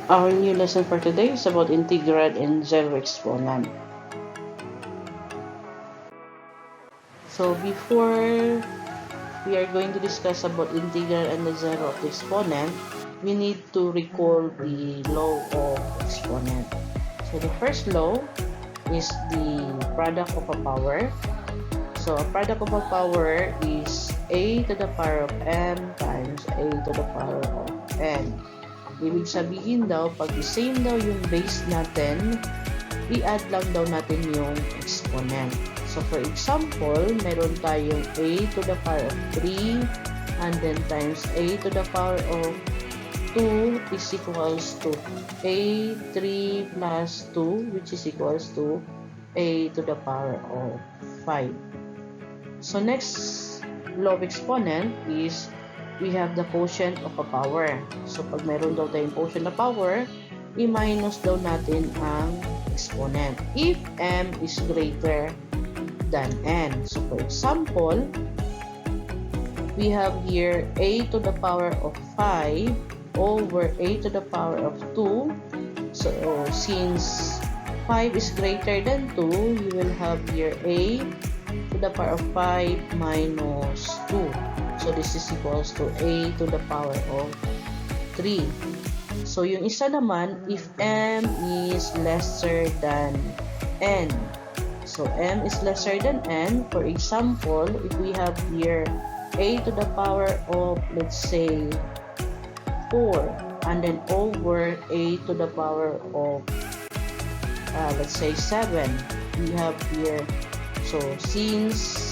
Our new lesson for today is about integral and zero exponent. So before we are going to discuss about integral and the zero of the exponent, we need to recall the law of exponent. So the first law is the product of a power. So a product of a power is a to the power of m times a to the power of n. Ibig sabihin daw, pag same daw yung base natin, i-add lang daw natin yung exponent. So for example, meron tayong a to the power of 3 and then times a to the power of 2 is equals to a 3 plus 2 which is equals to a to the power of 5. So next law of exponent is we have the quotient of a power. So pag meron daw tayong quotient na power, i-minus daw natin ang exponent if m is greater than n. So for example, we have here a to the power of 5 over a to the power of 2. So since 5 is greater than 2, you will have here a to the power of 5 minus 2. So this is equals to a to the power of 3. So yung isa naman, if m is lesser than n. So m is lesser than n. For example, if we have here a to the power of, let's say, 4 and then over a to the power of let's say 7, we have here, so since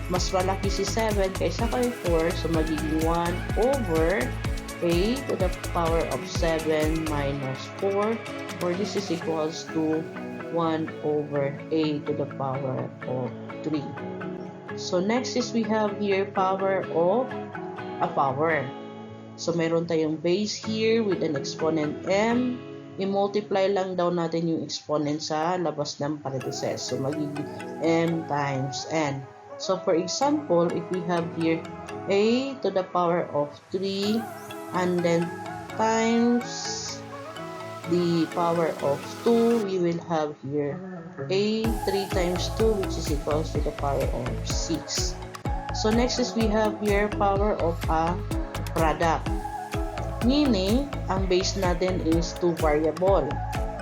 mas malaki si 7 kaysa kay 4, so magiging 1 over a to the power of 7 minus 4, or this is equals to 1 over a to the power of 3. So next is we have here power of a power. So meron tayong base here with an exponent m. I-multiply lang daw natin yung exponent sa labas ng parentheses. So magiging m times n. So for example, if we have here a to the power of 3 and then times the power of 2, we will have here a 3 times 2 which is equals to the power of 6. So next is we have here power of a product. Meaning, ang base natin is 2 variable.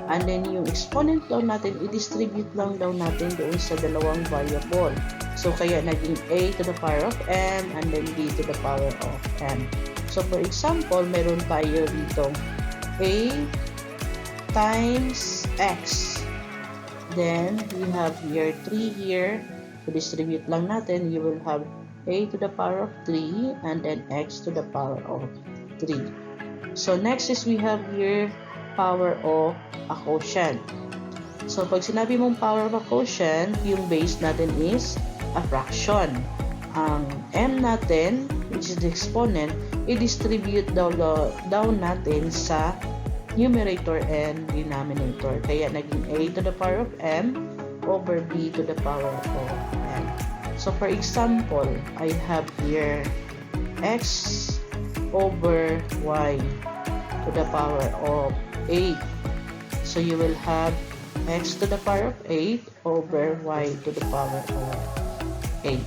And then yung exponent daw natin, i-distribute lang daw natin doon sa dalawang variable. So kaya naging a to the power of m and then b to the power of m. So for example, meron tayo dito a times x. Then we have here 3 here. To distribute lang natin, you will have a to the power of 3 and then x to the power of 3. So next is we have here power of a quotient. So pag sinabi mong power of a quotient, yung base natin is a fraction. Ang m natin, which is the exponent, i-distribute daw natin sa numerator and denominator. Kaya naging a to the power of m over b to the power of m. So for example, I have here x over y to the power of 8. So you will have x to the power of 8 over y to the power of 8.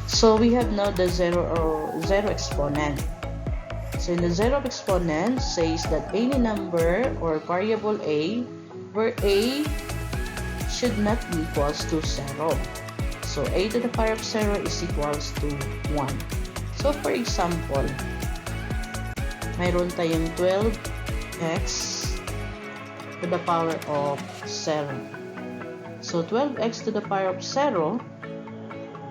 So we have now the zero exponent. So in the zero exponent says that any number or variable a where a should not be equals to 0. So a to the power of 0 is equals to 1. So for example, mayroon tayong 12x to the power of 0. So 12x to the power of 0,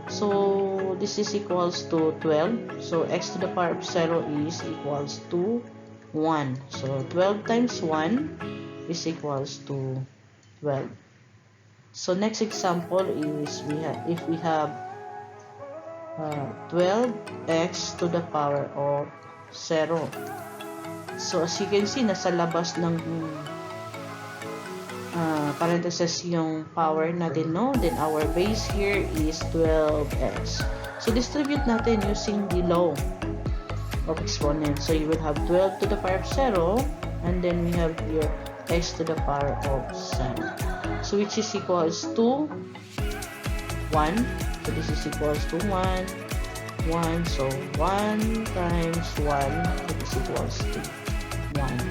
so this is equals to 12. So x to the power of 0 is equals to 1. So 12 times 1 is equals to 12. So next example is if we have 12x to the power of 0. So as you can see, nasa labas ng parentheses yung power natin, no? Then our base here is 12x. So distribute natin using the law of exponent. So you will have 12 to the power of 0, and then we have here x to the power of 7. So which is equals to 1. So this is equals to 1, 1. So 1 times 1, that is equals to 1.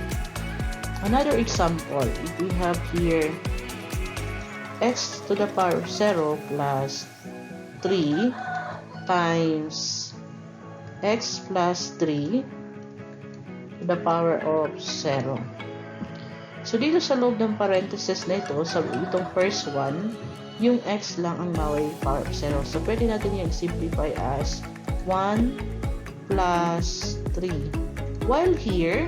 Another example, if we have here x to the power of 0 plus 3 times x plus 3 to the power of 0. So, dito sa loob ng parenthesis na ito, sa itong first one, yung x lang ang may power of 0. So, pwede natin yung simplify as 1 plus 3. While here,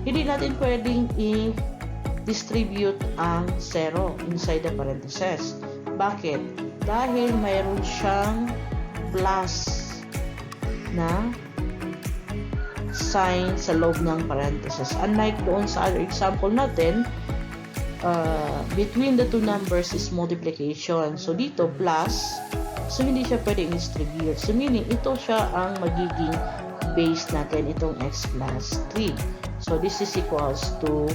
hindi natin pwedeng i-distribute ang 0 inside the parenthesis. Bakit? Dahil mayroon siyang plus na sign sa loob ng parenthesis. Unlike doon sa other example natin, between the two numbers is multiplication. So, dito, plus. So, hindi siya pwedeng distribute. So, meaning, ito siya ang magiging base natin, itong x plus 3. So, this is equals to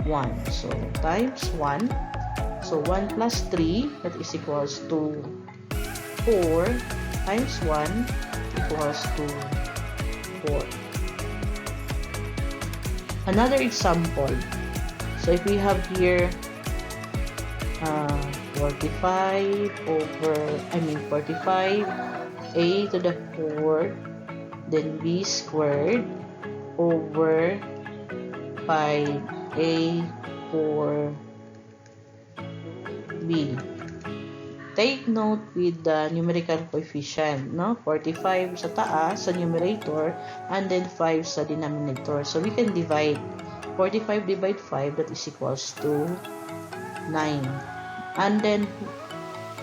1. So, times 1. So, 1 plus 3, that is equals to 4 times 1 equals to 4. Another example. So, if we have here 45 a to the 4, then b squared over 5a for b. Take note with the numerical coefficient, no? 45 sa taas, sa numerator, and then 5 sa denominator. So, we can divide. 45 divide 5, that is equals to 9. And then,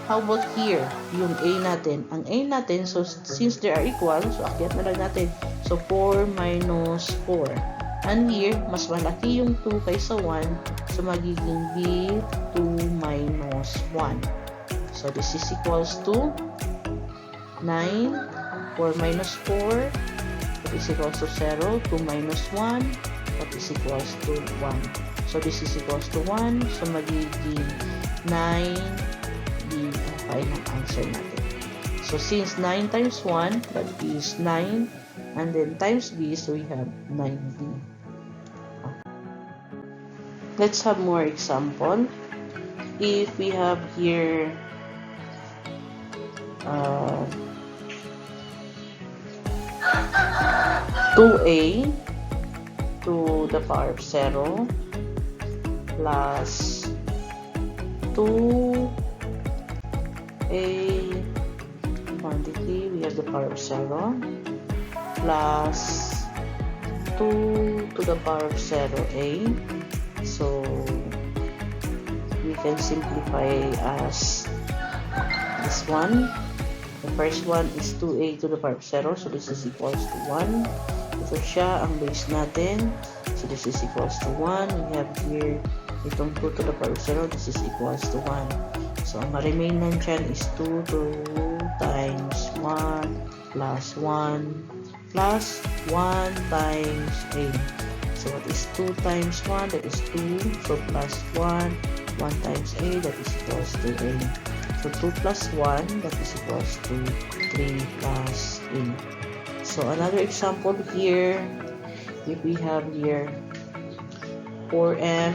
how about here? Yung a natin. Ang a natin, so, since they are equal, so, akyat na lang natin. So, 4 minus 4. And here, mas malaki yung 2 kaysa 1, so, magiging b 2 minus 1. So, this is equals to 9, 4 minus 4, that is equals to 0, 2 minus 1, that is equals to 1. So, this is equals to 1, so magiging 9, b ang final answer natin. So, since 9 times 1, that is 9, and then times b, so we have 9b. Let's have more example. If we have here 2a to the power of 0 plus 2a quantity, we have the power of 0 plus 2 to the power of 0a. So we can simplify as this one. The first one is 2a to the power of 0. So, this is equals to 1. Ito siya ang base natin. So, this is equals to 1. We have here itong 2 to the power of 0. This is equals to 1. So, ang ma-remain nan dyan is 2 times 1 plus 1 plus 1 times a. So, what is 2 times 1? That is 2. So, plus 1. 1 times a, that is equals to a. So, 2 plus 1, that is equals to 3 plus a. So, another example here, if we have here 4m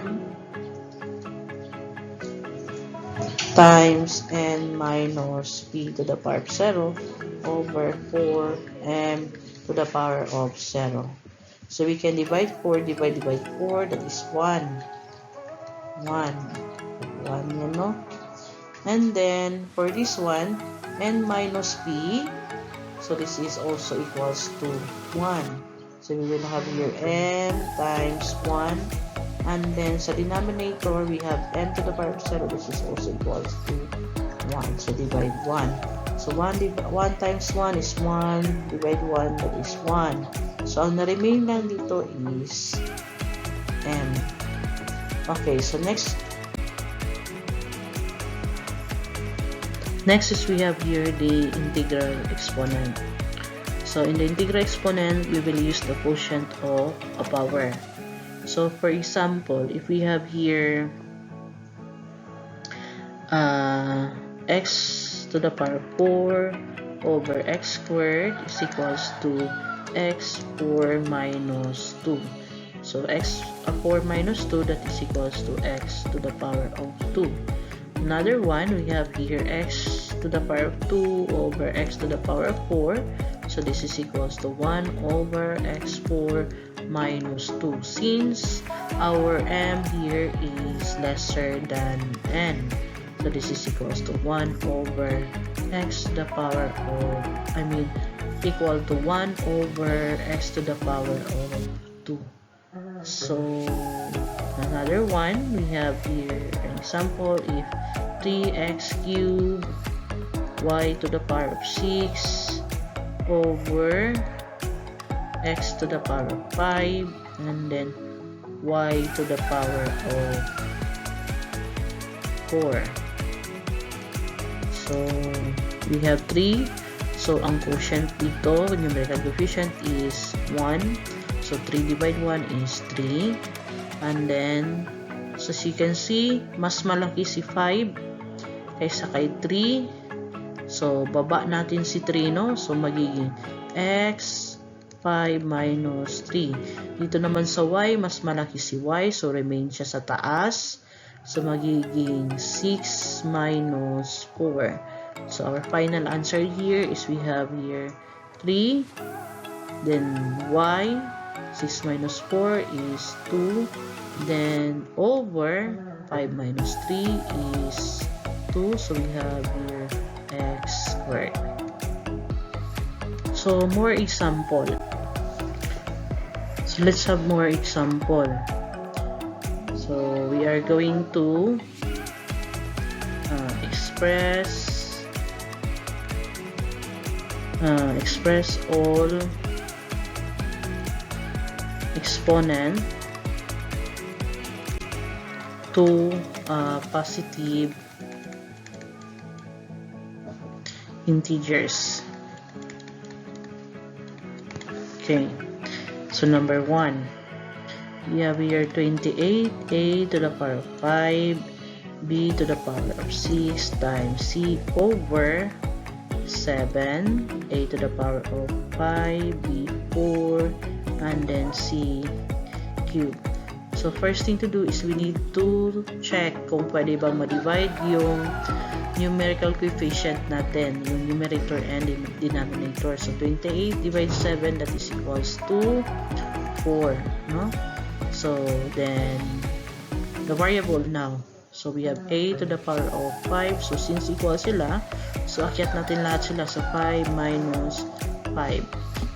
times n minus p to the power of 0 over 4m to the power of 0. So, we can divide 4, divide 4, that is 1. 1 yan, no? And then, for this one, n minus p, so this is also equals to 1. So, we will have here n times 1. And then, sa denominator, we have n to the power of 0. This is also equals to 1. So, divide 1. So, 1 times 1 is 1. Divide 1, that is 1. So, ang na-remain lang dito is m. Okay, so next is we have here the integral exponent. So in the integral exponent, we will use the quotient of a power. So for example, if we have here x to the power of 4 over x squared is equals to x4 minus 2. So x4 minus 2, that is equals to x to the power of 2. Another one, we have here x to the power of 2 over x to the power of 4. So this is equals to 1 over x4 minus 2. Since our m here is lesser than n, so this is equals to 1 over x to the power of, equal to 1 over x to the power of 2. So another one, we have here an example, if 3x cubed y to the power of 6 over x to the power of 5 and then y to the power of 4. So we have 3. So ang quotient dito, numerical coefficient is 1. So 3 divide 1 is 3. And then, so as you can see, mas malaki si 5 kaysa kay 3. So baba natin si 3, no? So magiging x 5 minus 3. Dito naman sa y, mas malaki si y. So remain siya sa taas. So magiging 6 minus 4. So our final answer here is we have here 3. Then y, 6 minus 4 is 2. Then over 5 minus 3 is 2. So we have here x squared. So more example. So let's have more example. So we are going to express all exponent to positive integers. Okay, so number 1, we have here 28 a to the power of 5 b to the power of 6 times c over 7 a to the power of 5 b 4 and then c cube. So first thing to do is we need to check kung pwede bang ma-divide yung numerical coefficient natin, yung numerator and denominator. So 28 divided 7, that is equals to 4, no? So then the variable now, so we have a to the power of 5. So since equal sila, so akyat natin lahat sila sa 5 minus 5.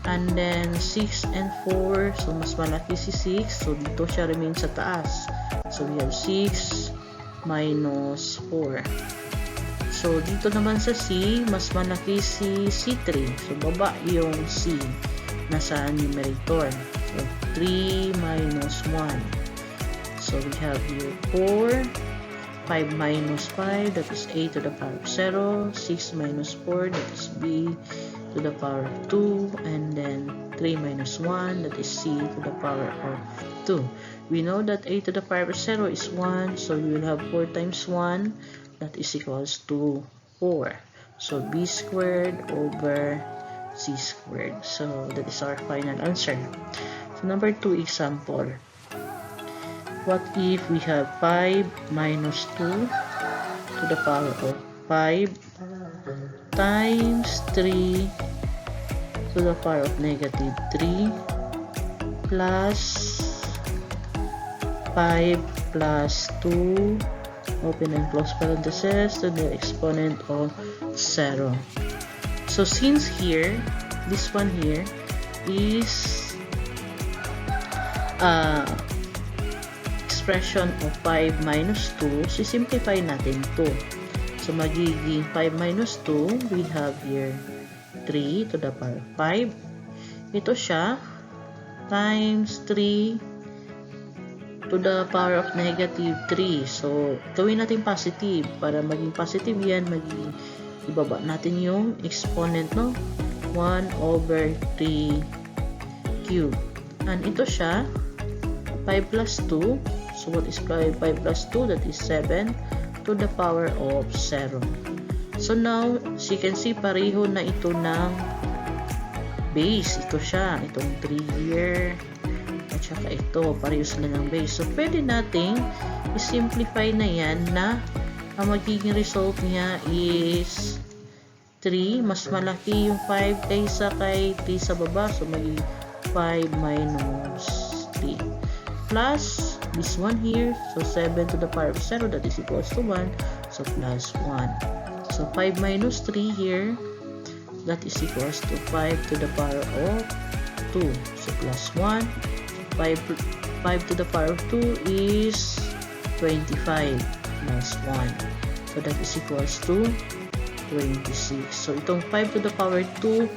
And then 6 and 4, so mas malaki si 6, so dito siya remain sa taas. So we have 6 minus 4. So dito naman sa c, mas malaki si c3, so baba yung c nasa numerator. So 3 minus 1, so we have here 4, 5 minus 5, that is a to the power of 0, 6 minus 4, that is b to the power of 2, and then 3 minus 1, that is c to the power of 2. We know that a to the power of 0 is 1, so we will have 4 times 1, that is equals to 4. So b squared over c squared. So that is our final answer. So number 2 example. What if we have 5 minus 2 to the power of 5 times 3 to the power of negative 3 plus 5 plus 2, open and close parentheses, to the exponent of 0. So since here, this one here is expression of 5 minus 2, so simplify natin to. So magiging 5 minus 2, we have here 3 to the power of 5. Ito siya, times 3 to the power of negative 3. So, gawin natin positive. Para maging positive yan, ibaba natin yung exponent, no? 1 over 3 cube. And ito siya, 5 plus 2. So what is 5 plus 2? That is 7 to the power of 0. So now, as you can see, pareho na ito ng base. Ito siya, itong 3 here. At saka ito, pareho sila ng base. So pwede nating i-simplify na yan na ang magiging result niya is 3. Mas malaki yung 5 kaysa kay 3 sa baba. So magiging 5 minus 3 plus this one here, so 7 to the power of 0, that is equals to 1, so plus 1. So 5 minus 3 here, that is equals to 5 to the power of 2, so plus 1. 5 to the power of 2 is 25 plus 1, so that is equals to 26. So itong 5 to the power 2,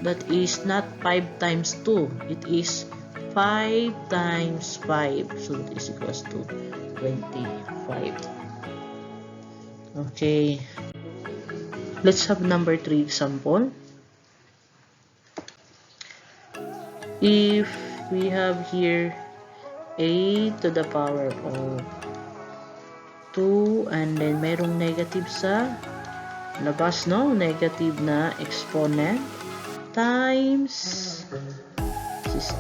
that is not 5 times 2, it is 5 times 5, so that is equals to 25. Okay, let's have number 3 example. If we have here a to the power of 2 and then merong negative sa labas, no? Negative na exponent times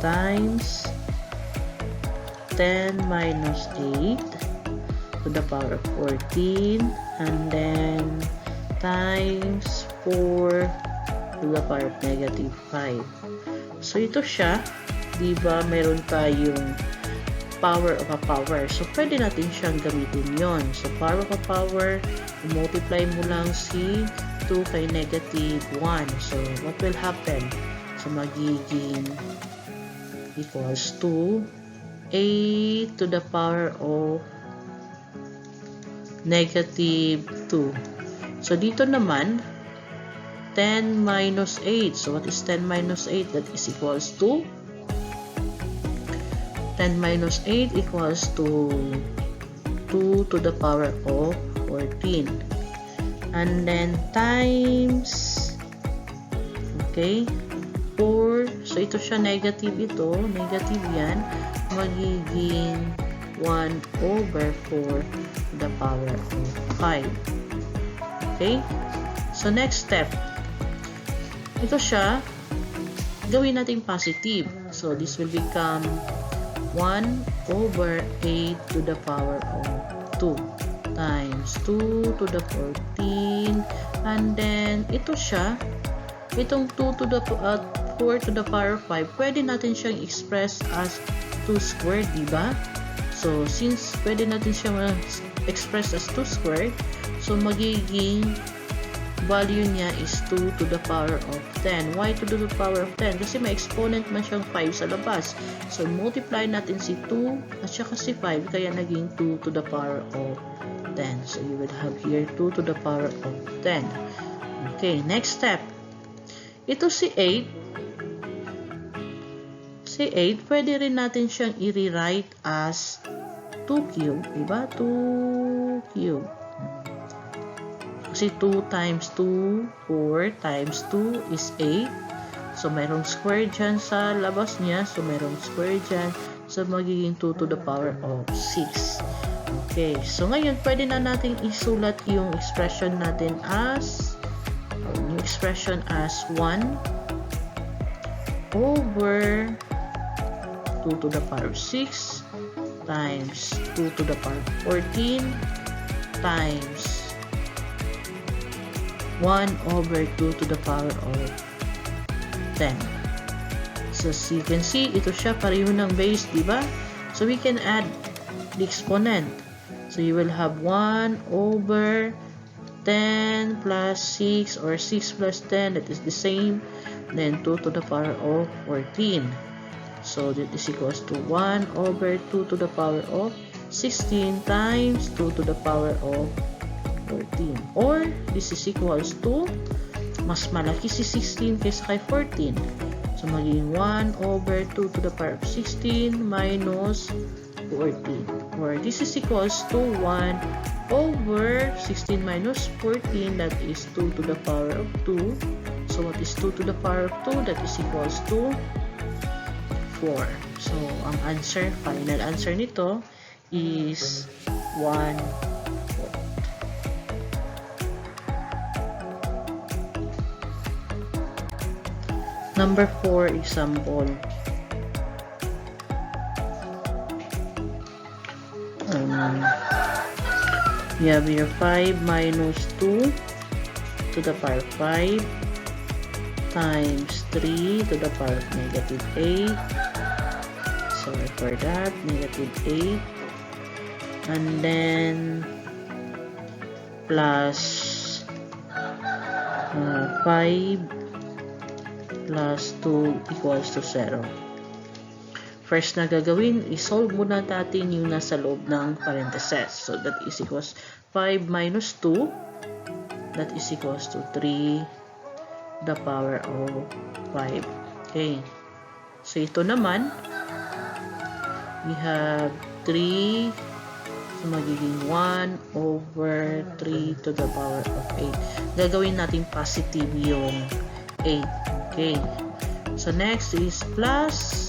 times 10 minus 8 to the power of 14 and then times 4 to the power of negative 5. So ito siya, diba meron tayong power of a power. So pwede natin siyang gamitin yon. So power of a power, multiply mo lang si 2 kay negative 1. So what will happen? So magiging equals to a to the power of negative 2. So dito naman 10 minus 8. So what is 10 minus 8? That is equals to 10 minus 8 equals to 2 to the power of 14. And then times, okay, 4. So ito siya, negative ito. Negative yan. Magiging 1 over 4 to the power of 5. Okay? So next step. Ito siya, gawin natin positive. So this will become 1 over 8 to the power of 2 times 2 to the 14. And then ito siya, itong 2 to the 4 to the power of 5, pwede natin siyang express as 2 squared, diba? So, since pwede natin siyang express as 2 squared, so magiging value niya is 2 to the power of 10. Why 2 to the power of 10? Kasi may exponent man siyang 5 sa labas. So, multiply natin si 2 at saka si 5, kaya naging 2 to the power of 10. So, you would have here 2 to the power of 10. Okay, next step. Ito si 8. Si 8, pwede rin natin siyang i-rewrite as 2 cube, diba? 2 cube. Kasi 2 times 2, 4 times 2 is 8. So, mayroong square dyan sa labas niya. So, mayroong square dyan. So, magiging 2 to the power of 6. Okay. So, ngayon, pwede na natin isulat yung expression natin as 1 over 2 to the power of 6 times 2 to the power of 14 times 1 over 2 to the power of 10. So, as you can see, ito siya, pareho ng base, diba? So, we can add the exponent. So, you will have 1 over 10 plus 6 or 6 plus 10, that is the same. Then 2 to the power of 14. So that is equals to 1 over 2 to the power of 16 times 2 to the power of 14. Or this is equals to, mas malaki si 16 kaysa kay 14. So magiging 1 over 2 to the power of 16 minus 14. Or this is equals to 1 over 16 minus 14, that is 2 to the power of 2. So what is 2 to the power of 2? That is equals to 4. So ang answer, final answer nito is 1/4. Number 4 example. We have here 5 minus 2 to the power of 5 times 3 to the power of negative 8. Sorry for that, negative 8. And then plus 5 plus 2 equals to 0. First na gagawin, isolve muna natin yung nasa loob ng parentheses. So that is equals 5 minus 2. That is equals to 3 the power of 5. Okay. So ito naman, we have 3. So magiging 1 over 3 to the power of 8. Gagawin natin positive yung 8. Okay. So next is plus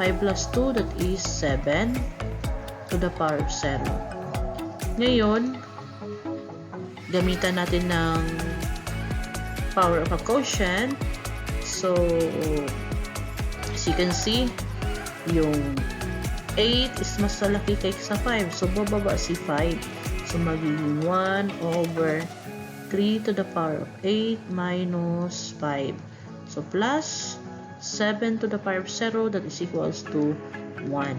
5 plus 2, that is 7 to the power of 0. Ngayon, gamitan natin ng power of a quotient. So, as you can see, yung 8 is mas malaki kaysa 5. So, bababa si 5. So, magiging 1 over 3 to the power of 8 minus 5. So, plus 7 to the power of 0, that is equals to 1.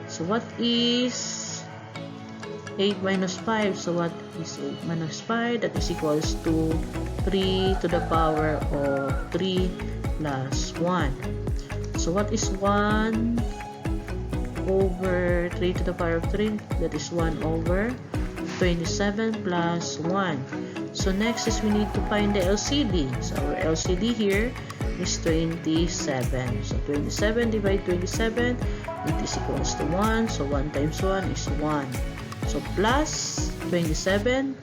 So, what is 8 minus 5? So, what is 8 minus 5? That is equals to 3 to the power of 3 plus 1. So, what is 1 over 3 to the power of 3? That is 1 over 27 plus 1. So, next is we need to find the LCD. So, our LCD here is 27. So, 27 divided 27, it is equals to 1. So, 1 times 1 is 1. So, plus 27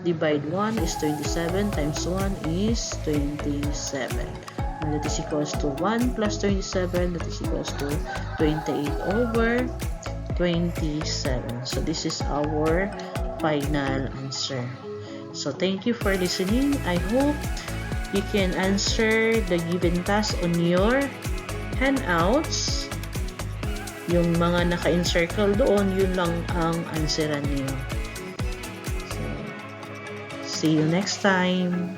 divide 1 is 27 times 1 is 27. And that is equals to 1 plus 27, that is equals to 28 over 27. So, this is our final answer. So, thank you for listening. I hope you can answer the given task on your handouts. Yung mga naka-encircle doon, yun lang ang answeran niyo. So, see you next time.